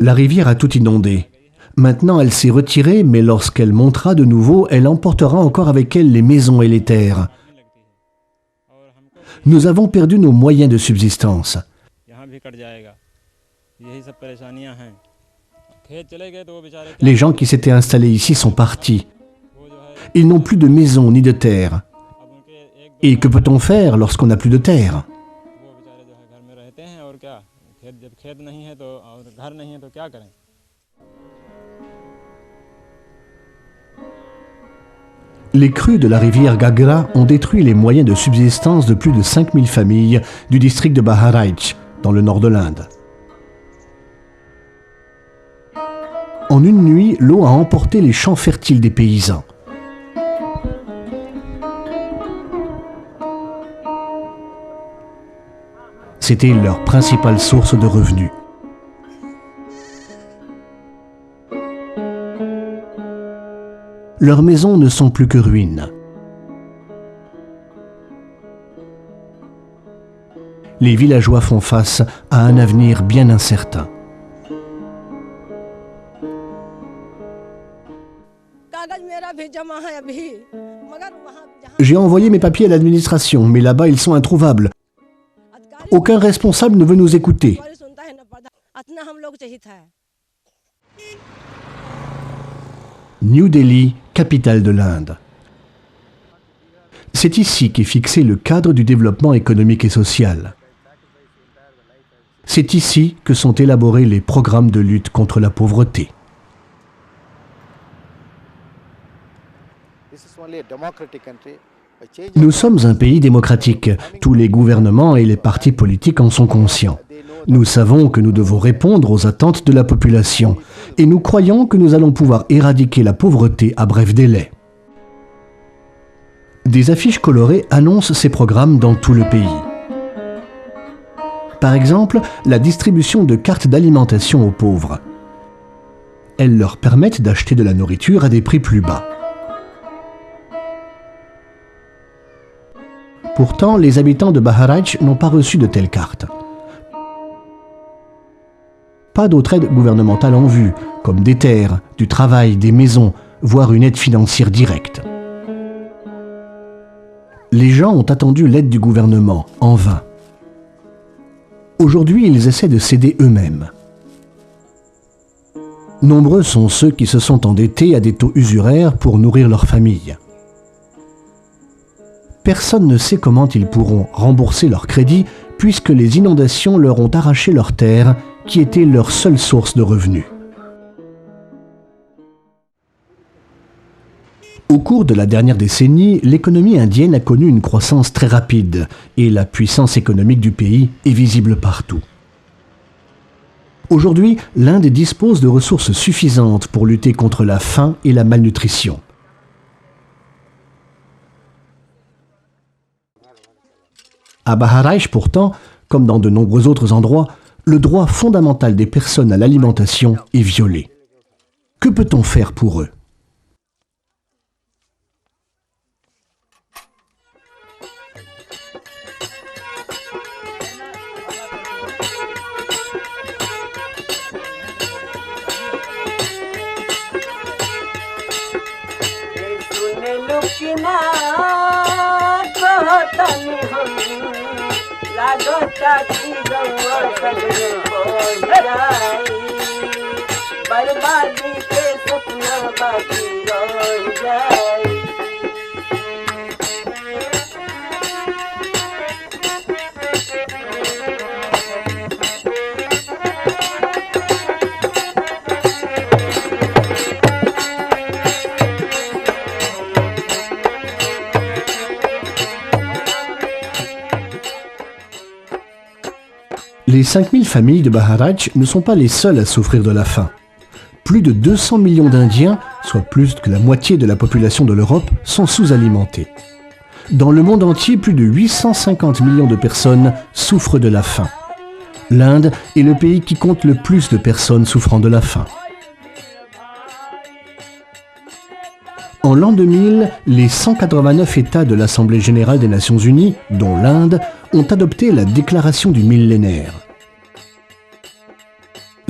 La rivière a tout inondé. Maintenant, elle s'est retirée, mais lorsqu'elle montera de nouveau, elle emportera encore avec elle les maisons et les terres. Nous avons perdu nos moyens de subsistance. Les gens qui s'étaient installés ici sont partis. Ils n'ont plus de maison ni de terre. Et que peut-on faire lorsqu'on n'a plus de terre ? Les crues de la rivière Gagra ont détruit les moyens de subsistance de plus de 5000 familles du district de Baharaich, dans le nord de l'Inde. En une nuit, l'eau a emporté les champs fertiles des paysans. C'était leur principale source de revenus. Leurs maisons ne sont plus que ruines. Les villageois font face à un avenir bien incertain. J'ai envoyé mes papiers à l'administration, mais là-bas ils sont introuvables. Aucun responsable ne veut nous écouter. New Delhi, capitale de l'Inde. C'est ici qu'est fixé le cadre du développement économique et social. C'est ici que sont élaborés les programmes de lutte contre la pauvreté. Nous sommes un pays démocratique. Tous les gouvernements et les partis politiques en sont conscients. Nous savons que nous devons répondre aux attentes de la population et nous croyons que nous allons pouvoir éradiquer la pauvreté à bref délai. Des affiches colorées annoncent ces programmes dans tout le pays. Par exemple, la distribution de cartes d'alimentation aux pauvres. Elles leur permettent d'acheter de la nourriture à des prix plus bas. Pourtant, les habitants de Baharaich n'ont pas reçu de telles cartes. Pas d'autre aide gouvernementale en vue, comme des terres, du travail, des maisons, voire une aide financière directe. Les gens ont attendu l'aide du gouvernement, en vain. Aujourd'hui, ils essaient de s'aider eux-mêmes. Nombreux sont ceux qui se sont endettés à des taux usuraires pour nourrir leur famille. Personne ne sait comment ils pourront rembourser leur crédit puisque les inondations leur ont arraché leurs terres qui étaient leur seule source de revenus. Au cours de la dernière décennie, l'économie indienne a connu une croissance très rapide et la puissance économique du pays est visible partout. Aujourd'hui, l'Inde dispose de ressources suffisantes pour lutter contre la faim et la malnutrition. À Baharaich, pourtant, comme dans de nombreux autres endroits, le droit fondamental des personnes à l'alimentation est violé. Que peut-on faire pour eux ? Les 5000 familles de Baharaich ne sont pas les seules à souffrir de la faim. Plus de 200 millions d'Indiens, soit plus que la moitié de la population de l'Europe, sont sous-alimentés. Dans le monde entier, plus de 850 millions de personnes souffrent de la faim. L'Inde est le pays qui compte le plus de personnes souffrant de la faim. En l'an 2000, les 189 États de l'Assemblée générale des Nations unies, dont l'Inde, ont adopté la déclaration du millénaire.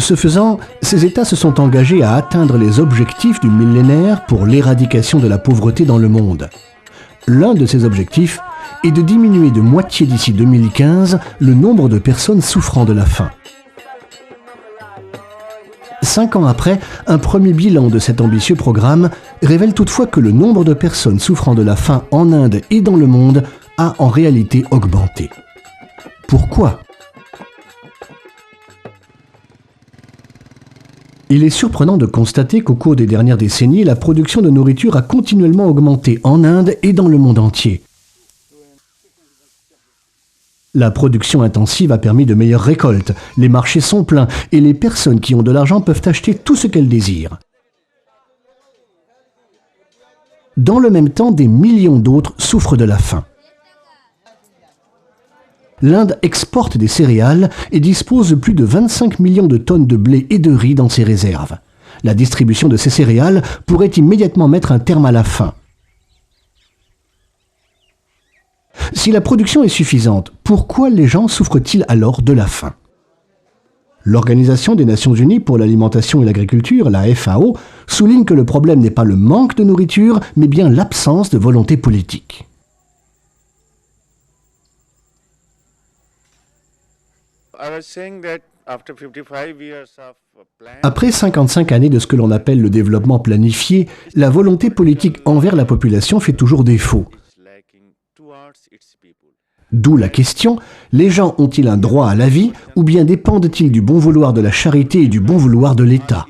Ce faisant, ces États se sont engagés à atteindre les objectifs du millénaire pour l'éradication de la pauvreté dans le monde. L'un de ces objectifs est de diminuer de moitié d'ici 2015 le nombre de personnes souffrant de la faim. 5 ans après, un premier bilan de cet ambitieux programme révèle toutefois que le nombre de personnes souffrant de la faim en Inde et dans le monde a en réalité augmenté. Pourquoi ? Il est surprenant de constater qu'au cours des dernières décennies, la production de nourriture a continuellement augmenté en Inde et dans le monde entier. La production intensive a permis de meilleures récoltes, les marchés sont pleins et les personnes qui ont de l'argent peuvent acheter tout ce qu'elles désirent. Dans le même temps, des millions d'autres souffrent de la faim. L'Inde exporte des céréales et dispose de plus de 25 millions de tonnes de blé et de riz dans ses réserves. La distribution de ces céréales pourrait immédiatement mettre un terme à la faim. Si la production est suffisante, pourquoi les gens souffrent-ils alors de la faim ? L'Organisation des Nations Unies pour l'alimentation et l'agriculture, la FAO, souligne que le problème n'est pas le manque de nourriture, mais bien l'absence de volonté politique. Après 55 années de ce que l'on appelle le développement planifié, la volonté politique envers la population fait toujours défaut. D'où la question, les gens ont-ils un droit à la vie ou bien dépendent-ils du bon vouloir de la charité et du bon vouloir de l'État ?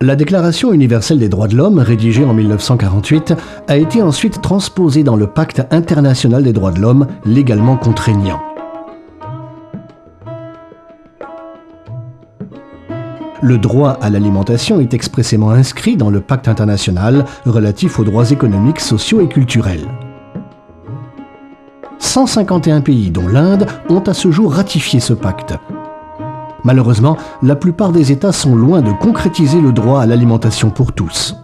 La Déclaration universelle des droits de l'homme, rédigée en 1948, a été ensuite transposée dans le Pacte international des droits de l'homme, légalement contraignant. Le droit à l'alimentation est expressément inscrit dans le Pacte international relatif aux droits économiques, sociaux et culturels. 151 pays, dont l'Inde, ont à ce jour ratifié ce pacte. Malheureusement, la plupart des États sont loin de concrétiser le droit à l'alimentation pour tous.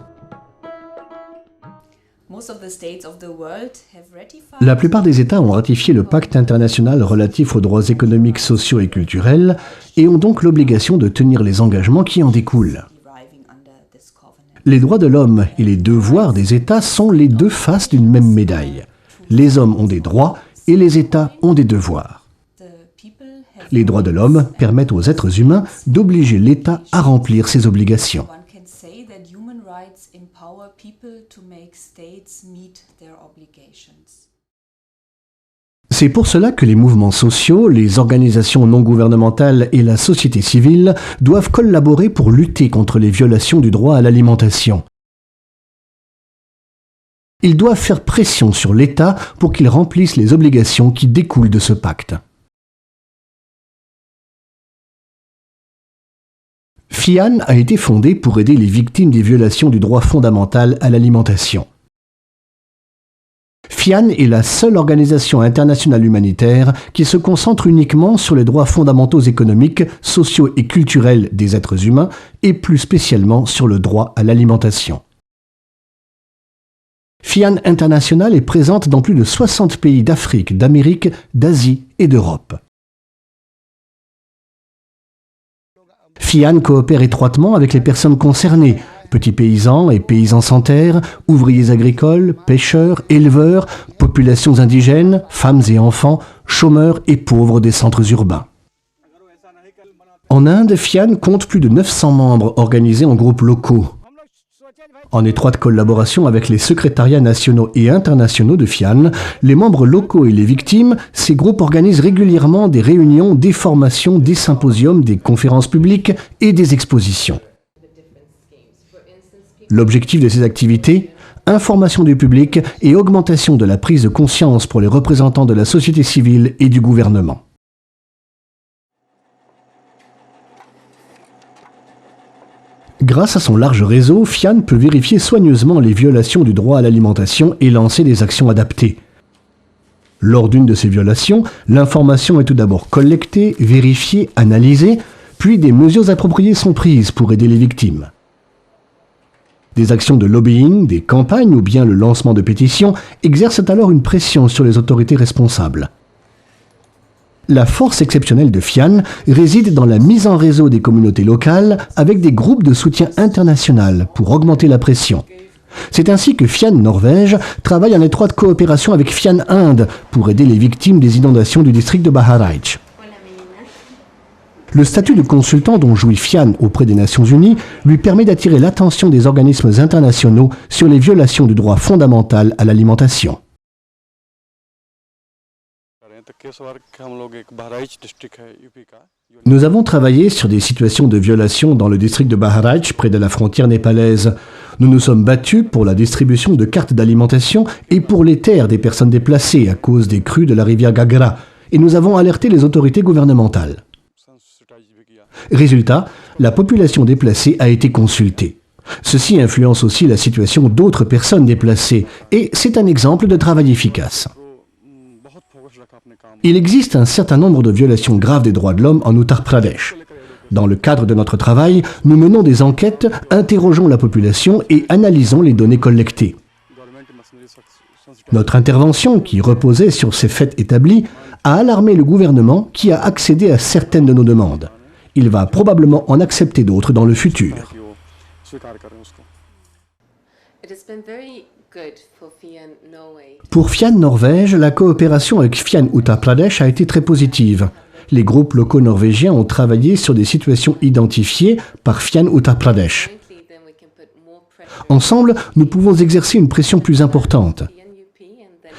La plupart des États ont ratifié le pacte international relatif aux droits économiques, sociaux et culturels et ont donc l'obligation de tenir les engagements qui en découlent. Les droits de l'homme et les devoirs des États sont les deux faces d'une même médaille. Les hommes ont des droits et les États ont des devoirs. Les droits de l'homme permettent aux êtres humains d'obliger l'État à remplir ses obligations. C'est pour cela que les mouvements sociaux, les organisations non gouvernementales et la société civile doivent collaborer pour lutter contre les violations du droit à l'alimentation. Ils doivent faire pression sur l'État pour qu'il remplisse les obligations qui découlent de ce pacte. FIAN a été fondée pour aider les victimes des violations du droit fondamental à l'alimentation. FIAN est la seule organisation internationale humanitaire qui se concentre uniquement sur les droits fondamentaux économiques, sociaux et culturels des êtres humains et plus spécialement sur le droit à l'alimentation. FIAN International est présente dans plus de 60 pays d'Afrique, d'Amérique, d'Asie et d'Europe. FIAN coopère étroitement avec les personnes concernées, petits paysans et paysans sans terre, ouvriers agricoles, pêcheurs, éleveurs, populations indigènes, femmes et enfants, chômeurs et pauvres des centres urbains. En Inde, FIAN compte plus de 900 membres organisés en groupes locaux. En étroite collaboration avec les secrétariats nationaux et internationaux de FIAN, les membres locaux et les victimes, ces groupes organisent régulièrement des réunions, des formations, des symposiums, des conférences publiques et des expositions. L'objectif de ces activités, information du public et augmentation de la prise de conscience pour les représentants de la société civile et du gouvernement. Grâce à son large réseau, FIAN peut vérifier soigneusement les violations du droit à l'alimentation et lancer des actions adaptées. Lors d'une de ces violations, l'information est tout d'abord collectée, vérifiée, analysée, puis des mesures appropriées sont prises pour aider les victimes. Des actions de lobbying, des campagnes ou bien le lancement de pétitions exercent alors une pression sur les autorités responsables. La force exceptionnelle de FIAN réside dans la mise en réseau des communautés locales avec des groupes de soutien international pour augmenter la pression. C'est ainsi que FIAN Norvège travaille en étroite coopération avec FIAN Inde pour aider les victimes des inondations du district de Baharaich. Le statut de consultant dont jouit FIAN auprès des Nations Unies lui permet d'attirer l'attention des organismes internationaux sur les violations du droit fondamental à l'alimentation. Nous avons travaillé sur des situations de violation dans le district de Baharaich, près de la frontière népalaise. Nous nous sommes battus pour la distribution de cartes d'alimentation et pour les terres des personnes déplacées à cause des crues de la rivière Gagra, et nous avons alerté les autorités gouvernementales. Résultat, la population déplacée a été consultée. Ceci influence aussi la situation d'autres personnes déplacées, et c'est un exemple de travail efficace. Il existe un certain nombre de violations graves des droits de l'homme en Uttar Pradesh. Dans le cadre de notre travail, nous menons des enquêtes, interrogeons la population et analysons les données collectées. Notre intervention, qui reposait sur ces faits établis, a alarmé le gouvernement qui a accédé à certaines de nos demandes. Il va probablement en accepter d'autres dans le futur. Pour FIAN Norvège, la coopération avec FIAN Uttar Pradesh a été très positive. Les groupes locaux norvégiens ont travaillé sur des situations identifiées par FIAN Uttar Pradesh. Ensemble, nous pouvons exercer une pression plus importante.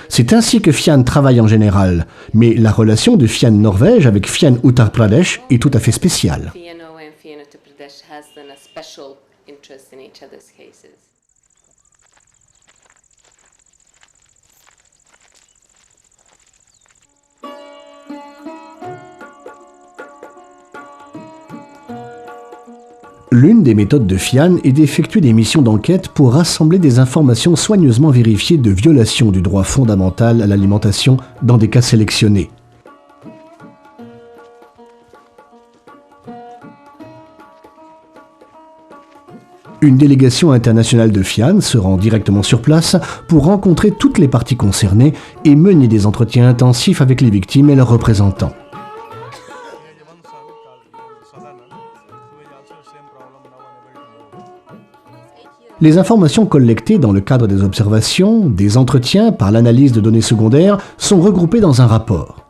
C'est ainsi que FIAN travaille en général, mais la relation de FIAN Norvège avec FIAN Uttar Pradesh est tout à fait spéciale. L'une des méthodes de FIAN est d'effectuer des missions d'enquête pour rassembler des informations soigneusement vérifiées de violation du droit fondamental à l'alimentation dans des cas sélectionnés. Une délégation internationale de FIAN se rend directement sur place pour rencontrer toutes les parties concernées et mener des entretiens intensifs avec les victimes et leurs représentants. Les informations collectées dans le cadre des observations, des entretiens par l'analyse de données secondaires sont regroupées dans un rapport.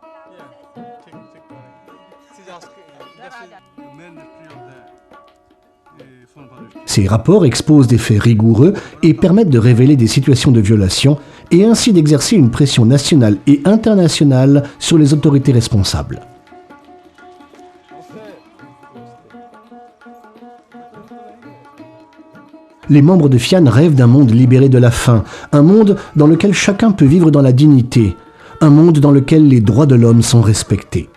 Ces rapports exposent des faits rigoureux et permettent de révéler des situations de violation et ainsi d'exercer une pression nationale et internationale sur les autorités responsables. Les membres de FIAN rêvent d'un monde libéré de la faim, un monde dans lequel chacun peut vivre dans la dignité, un monde dans lequel les droits de l'homme sont respectés.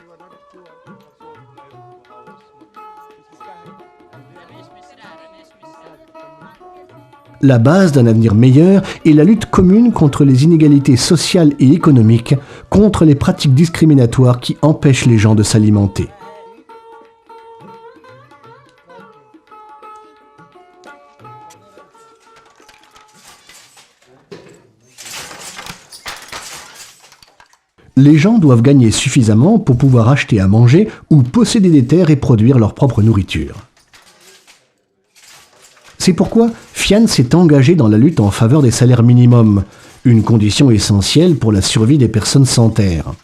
La base d'un avenir meilleur est la lutte commune contre les inégalités sociales et économiques, contre les pratiques discriminatoires qui empêchent les gens de s'alimenter. Les gens doivent gagner suffisamment pour pouvoir acheter à manger ou posséder des terres et produire leur propre nourriture. C'est pourquoi FIAN s'est engagé dans la lutte en faveur des salaires minimums, une condition essentielle pour la survie des personnes sans terre.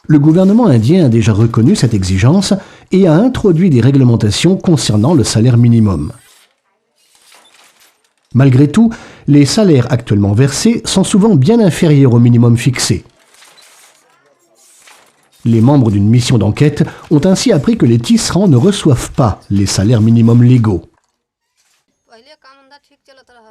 Le gouvernement indien a déjà reconnu cette exigence et a introduit des réglementations concernant le salaire minimum. Malgré tout, les salaires actuellement versés sont souvent bien inférieurs au minimum fixé. Les membres d'une mission d'enquête ont ainsi appris que les tisserands ne reçoivent pas les salaires minimums légaux.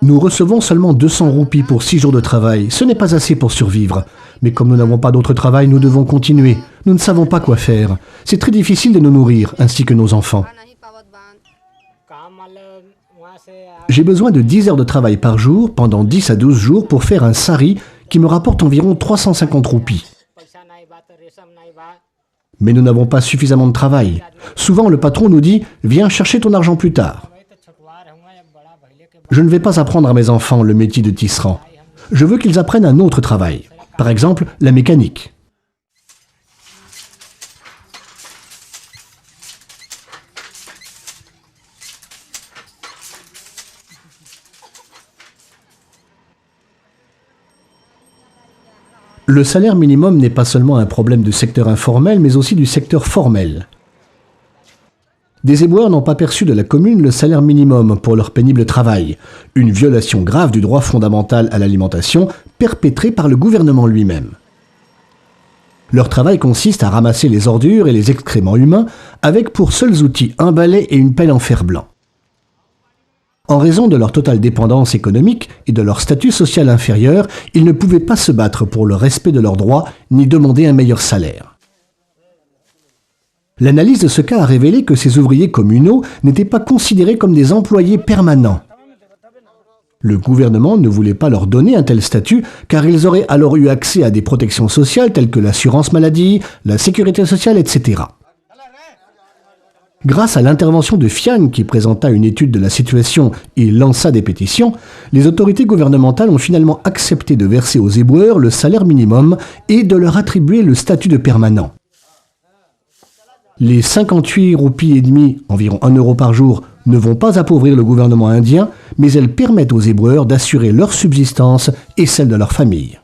Nous recevons seulement 200 roupies pour 6 jours de travail. Ce n'est pas assez pour survivre. Mais comme nous n'avons pas d'autre travail, nous devons continuer. Nous ne savons pas quoi faire. C'est très difficile de nous nourrir, ainsi que nos enfants. J'ai besoin de 10 heures de travail par jour, pendant 10 à 12 jours, pour faire un sari qui me rapporte environ 350 roupies. Mais nous n'avons pas suffisamment de travail. Souvent, le patron nous dit « Viens chercher ton argent plus tard ». Je ne vais pas apprendre à mes enfants le métier de tisserand. Je veux qu'ils apprennent un autre travail. Par exemple, la mécanique. Le salaire minimum n'est pas seulement un problème du secteur informel, mais aussi du secteur formel. Des éboueurs n'ont pas perçu de la commune le salaire minimum pour leur pénible travail, une violation grave du droit fondamental à l'alimentation perpétrée par le gouvernement lui-même. Leur travail consiste à ramasser les ordures et les excréments humains avec pour seuls outils un balai et une pelle en fer blanc. En raison de leur totale dépendance économique et de leur statut social inférieur, ils ne pouvaient pas se battre pour le respect de leurs droits ni demander un meilleur salaire. L'analyse de ce cas a révélé que ces ouvriers communaux n'étaient pas considérés comme des employés permanents. Le gouvernement ne voulait pas leur donner un tel statut car ils auraient alors eu accès à des protections sociales telles que l'assurance maladie, la sécurité sociale, etc. Grâce à l'intervention de Fian, qui présenta une étude de la situation et lança des pétitions, les autorités gouvernementales ont finalement accepté de verser aux éboueurs le salaire minimum et de leur attribuer le statut de permanent. Les 58 roupies et demi, environ 1 euro par jour, ne vont pas appauvrir le gouvernement indien, mais elles permettent aux éboueurs d'assurer leur subsistance et celle de leur famille.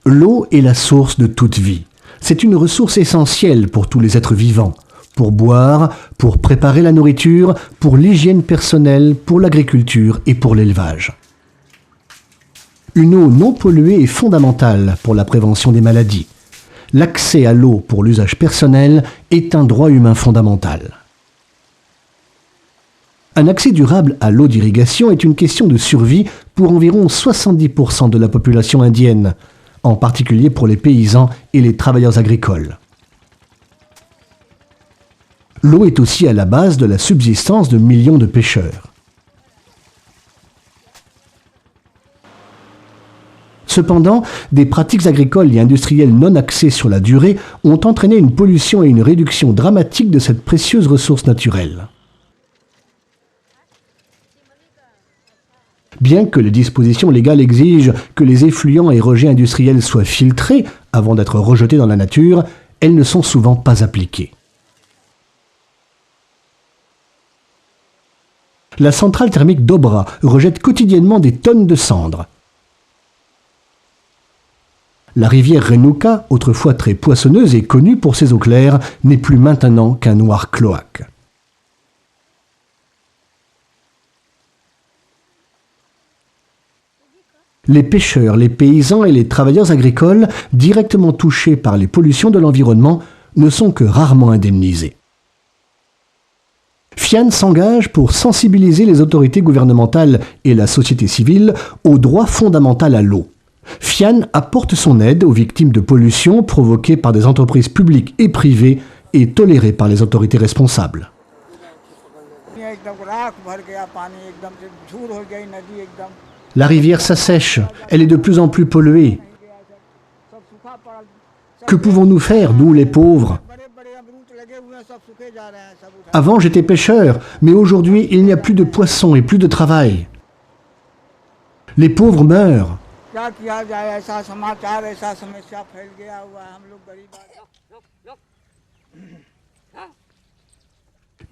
L'eau est la source de toute vie. C'est une ressource essentielle pour tous les êtres vivants, pour boire, pour préparer la nourriture, pour l'hygiène personnelle, pour l'agriculture et pour l'élevage. Une eau non polluée est fondamentale pour la prévention des maladies. L'accès à l'eau pour l'usage personnel est un droit humain fondamental. Un accès durable à l'eau d'irrigation est une question de survie pour environ 70% de la population indienne, en particulier pour les paysans et les travailleurs agricoles. L'eau est aussi à la base de la subsistance de millions de pêcheurs. Cependant, des pratiques agricoles et industrielles non axées sur la durée ont entraîné une pollution et une réduction dramatique de cette précieuse ressource naturelle. Bien que les dispositions légales exigent que les effluents et rejets industriels soient filtrés avant d'être rejetés dans la nature, elles ne sont souvent pas appliquées. La centrale thermique d'Obra rejette quotidiennement des tonnes de cendres. La rivière Renuka, autrefois très poissonneuse et connue pour ses eaux claires, n'est plus maintenant qu'un noir cloaque. Les pêcheurs, les paysans et les travailleurs agricoles, directement touchés par les pollutions de l'environnement, ne sont que rarement indemnisés. Fian s'engage pour sensibiliser les autorités gouvernementales et la société civile au droit fondamental à l'eau. Fian apporte son aide aux victimes de pollution provoquées par des entreprises publiques et privées et tolérées par les autorités responsables. La rivière s'assèche, elle est de plus en plus polluée. Que pouvons-nous faire, nous les pauvres? Avant j'étais pêcheur, mais aujourd'hui il n'y a plus de poissons et plus de travail. Les pauvres meurent.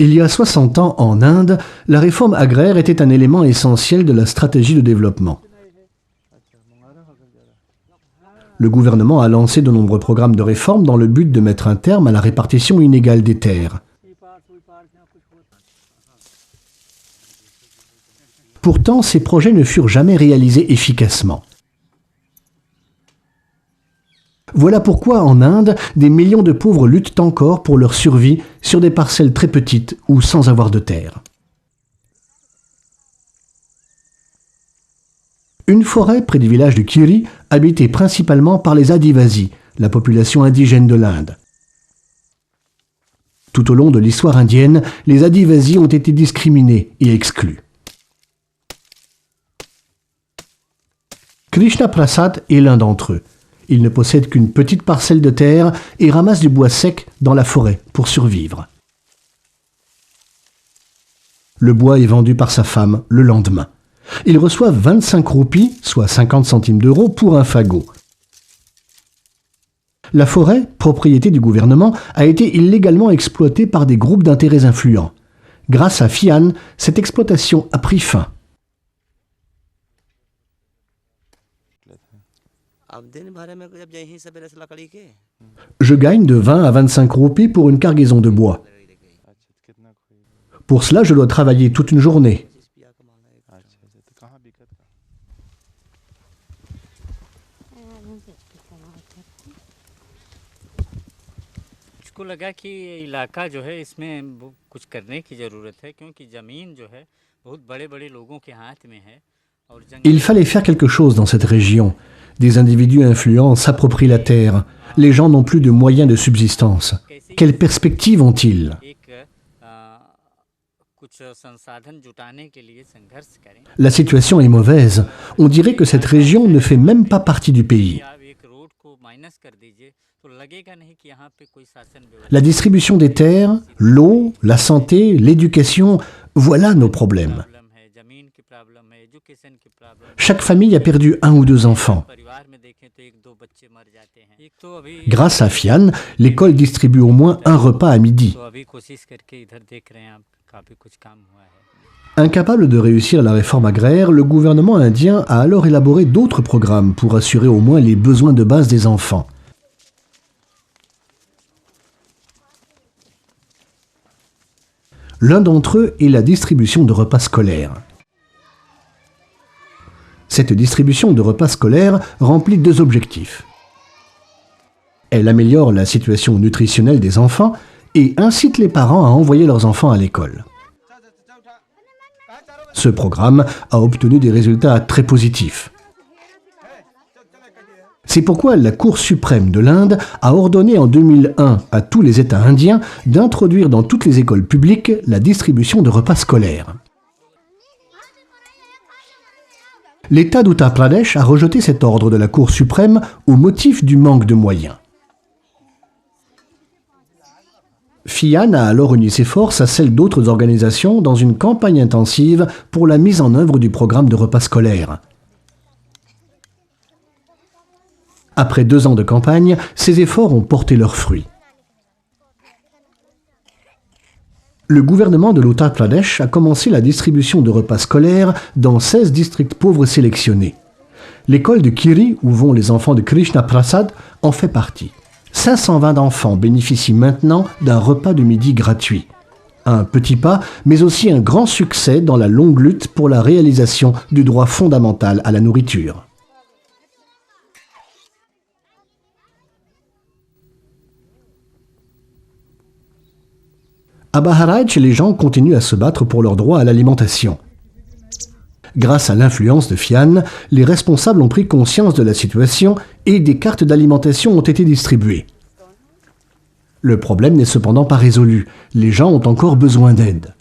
Il y a 60 ans, en Inde, la réforme agraire était un élément essentiel de la stratégie de développement. Le gouvernement a lancé de nombreux programmes de réforme dans le but de mettre un terme à la répartition inégale des terres. Pourtant, ces projets ne furent jamais réalisés efficacement. Voilà pourquoi en Inde, des millions de pauvres luttent encore pour leur survie sur des parcelles très petites ou sans avoir de terre. Une forêt près du village de Kiri, habitée principalement par les Adivasis, la population indigène de l'Inde. Tout au long de l'histoire indienne, les Adivasis ont été discriminés et exclus. Krishna Prasad est l'un d'entre eux. Il ne possède qu'une petite parcelle de terre et ramasse du bois sec dans la forêt pour survivre. Le bois est vendu par sa femme le lendemain. Il reçoit 25 roupies, soit 50 centimes d'euros, pour un fagot. La forêt, propriété du gouvernement, a été illégalement exploitée par des groupes d'intérêts influents. Grâce à Fian, cette exploitation a pris fin. Je gagne de 20 à 25 roupies pour une cargaison de bois. Pour cela, je dois travailler toute une journée. मुझको लगा कि इलाका जो है इसमें कुछ करने की ज़रूरत है क्योंकि ज़मीन जो है बहुत बड़े-बड़े लोगों के हाथ में है और Il fallait faire quelque chose dans cette région. Des individus influents s'approprient la terre. Les gens n'ont plus de moyens de subsistance. Quelles perspectives ont-ils? La situation est mauvaise. On dirait que cette région ne fait même pas partie du pays. La distribution des terres, l'eau, la santé, l'éducation, voilà nos problèmes. Chaque famille a perdu 1 ou 2 enfants. Grâce à Fian, l'école distribue au moins un repas à midi. Incapable de réussir la réforme agraire, le gouvernement indien a alors élaboré d'autres programmes pour assurer au moins les besoins de base des enfants. L'un d'entre eux est la distribution de repas scolaires. Cette distribution de repas scolaires remplit 2 objectifs. Elle améliore la situation nutritionnelle des enfants et incite les parents à envoyer leurs enfants à l'école. Ce programme a obtenu des résultats très positifs. C'est pourquoi la Cour suprême de l'Inde a ordonné en 2001 à tous les États indiens d'introduire dans toutes les écoles publiques la distribution de repas scolaires. L'État d'Uttar Pradesh a rejeté cet ordre de la Cour suprême au motif du manque de moyens. Fian a alors uni ses forces à celles d'autres organisations dans une campagne intensive pour la mise en œuvre du programme de repas scolaires. Après 2 ans de campagne, ces efforts ont porté leurs fruits. Le gouvernement de l'Uttar Pradesh a commencé la distribution de repas scolaires dans 16 districts pauvres sélectionnés. L'école de Kiri, où vont les enfants de Krishna Prasad, en fait partie. 520 enfants bénéficient maintenant d'un repas de midi gratuit. Un petit pas, mais aussi un grand succès dans la longue lutte pour la réalisation du droit fondamental à la nourriture. À Baharaj, les gens continuent à se battre pour leur droit à l'alimentation. Grâce à l'influence de Fian, les responsables ont pris conscience de la situation et des cartes d'alimentation ont été distribuées. Le problème n'est cependant pas résolu. Les gens ont encore besoin d'aide.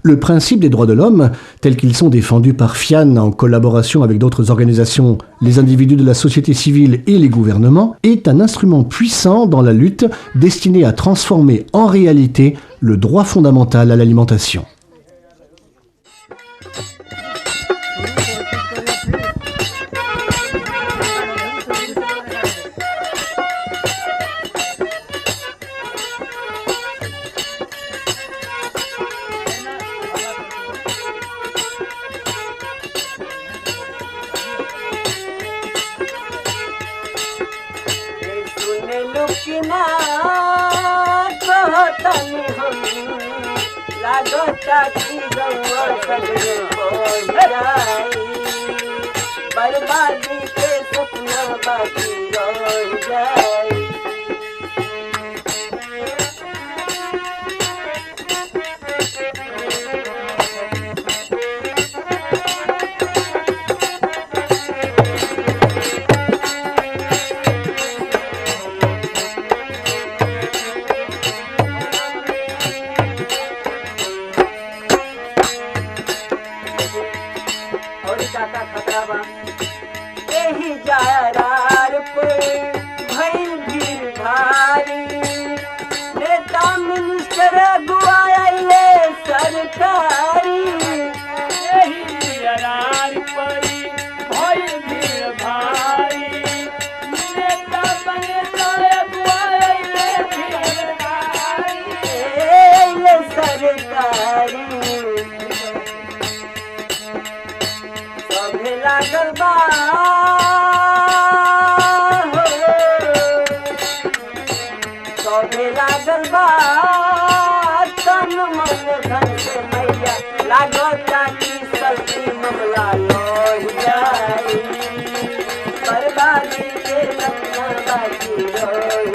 Le principe des droits de l'homme, tels qu'ils sont défendus par Fian en collaboration avec d'autres organisations, les individus de la société civile et les gouvernements, est un instrument puissant dans la lutte destiné à transformer en réalité le droit fondamental à l'alimentation. बर्बादी के सपना बाकी रह जाए। खतरा बा यही जारार पे भइल भीड़ भारी नेता मिनिस्टर गुआइले सरकारी यही जरार परी भइल भीड़ भारी नेता बने तोरे बुआइले सरकारी ये सरकारी सभे लागल बा हो, सभे लागल बा तन मन धन से मैया लागता कि सब्जी मामला लोह जाई बर्बादी के लक्षण बाकी रह